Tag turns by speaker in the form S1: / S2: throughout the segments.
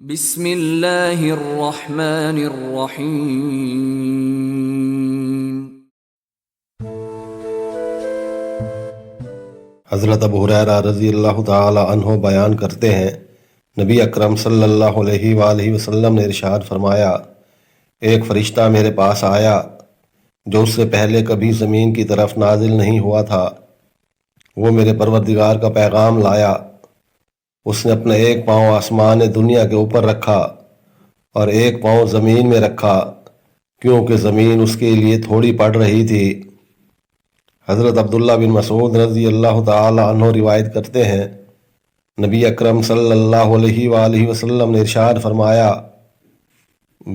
S1: بسم اللہ الرحمن الرحیم۔
S2: حضرت ابو ہریرہ رضی اللہ تعالی عنہ بیان کرتے ہیں، نبی اکرم صلی اللہ علیہ وآلہ وسلم نے ارشاد فرمایا، ایک فرشتہ میرے پاس آیا جو اس سے پہلے کبھی زمین کی طرف نازل نہیں ہوا تھا۔ وہ میرے پروردگار کا پیغام لایا۔ اس نے اپنا ایک پاؤں آسمان دنیا کے اوپر رکھا اور ایک پاؤں زمین میں رکھا، کیونکہ زمین اس کے لیے تھوڑی پڑ رہی تھی۔ حضرت عبداللہ بن مسعود رضی اللہ تعالی عنہ روایت کرتے ہیں، نبی اکرم صلی اللہ علیہ وآلہ وسلم نے ارشاد فرمایا،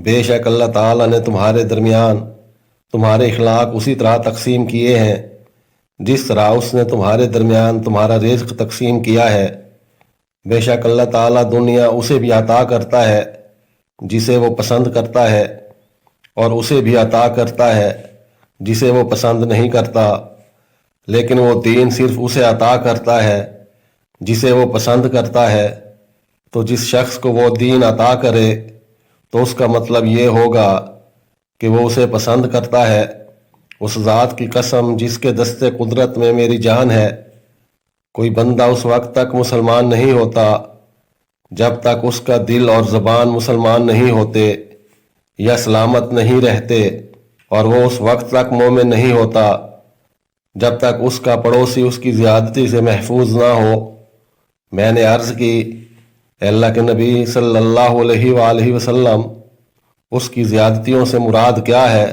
S2: بے شک اللہ تعالی نے تمہارے درمیان تمہارے اخلاق اسی طرح تقسیم کیے ہیں جس طرح اس نے تمہارے درمیان تمہارا رزق تقسیم کیا ہے۔ بے شک اللہ تعالیٰ دنیا اسے بھی عطا کرتا ہے جسے وہ پسند کرتا ہے، اور اسے بھی عطا کرتا ہے جسے وہ پسند نہیں کرتا، لیکن وہ دین صرف اسے عطا کرتا ہے جسے وہ پسند کرتا ہے۔ تو جس شخص کو وہ دین عطا کرے تو اس کا مطلب یہ ہوگا کہ وہ اسے پسند کرتا ہے۔ اس ذات کی قسم جس کے دست قدرت میں میری جان ہے، کوئی بندہ اس وقت تک مسلمان نہیں ہوتا جب تک اس کا دل اور زبان مسلمان نہیں ہوتے یا سلامت نہیں رہتے، اور وہ اس وقت تک مومن نہیں ہوتا جب تک اس کا پڑوسی اس کی زیادتی سے محفوظ نہ ہو۔ میں نے عرض کی، اے اللہ کے نبی صلی اللہ علیہ وآلہ وسلم، اس کی زیادتیوں سے مراد کیا ہے؟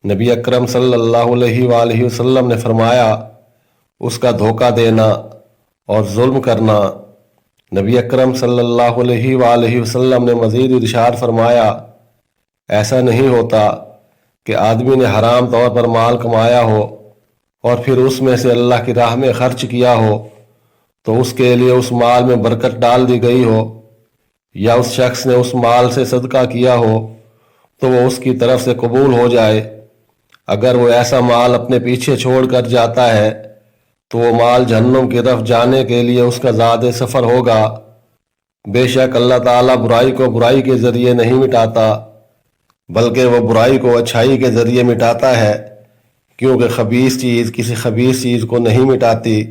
S2: نبی اکرم صلی اللہ علیہ وآلہ وسلم نے فرمایا، اس کا دھوکہ دینا اور ظلم کرنا۔ نبی اکرم صلی اللہ علیہ وآلہ وسلم نے مزید ارشاد فرمایا، ایسا نہیں ہوتا کہ آدمی نے حرام طور پر مال کمایا ہو اور پھر اس میں سے اللہ کی راہ میں خرچ کیا ہو تو اس کے لیے اس مال میں برکت ڈال دی گئی ہو، یا اس شخص نے اس مال سے صدقہ کیا ہو تو وہ اس کی طرف سے قبول ہو جائے۔ اگر وہ ایسا مال اپنے پیچھے چھوڑ کر جاتا ہے تو وہ مال جہنم کی طرف جانے کے لیے اس کا زاد سفر ہوگا۔ بے شک اللہ تعالیٰ برائی کو برائی کے ذریعے نہیں مٹاتا، بلکہ وہ برائی کو اچھائی کے ذریعے مٹاتا ہے، کیونکہ خبیث چیز کسی خبیث چیز کو نہیں مٹاتی۔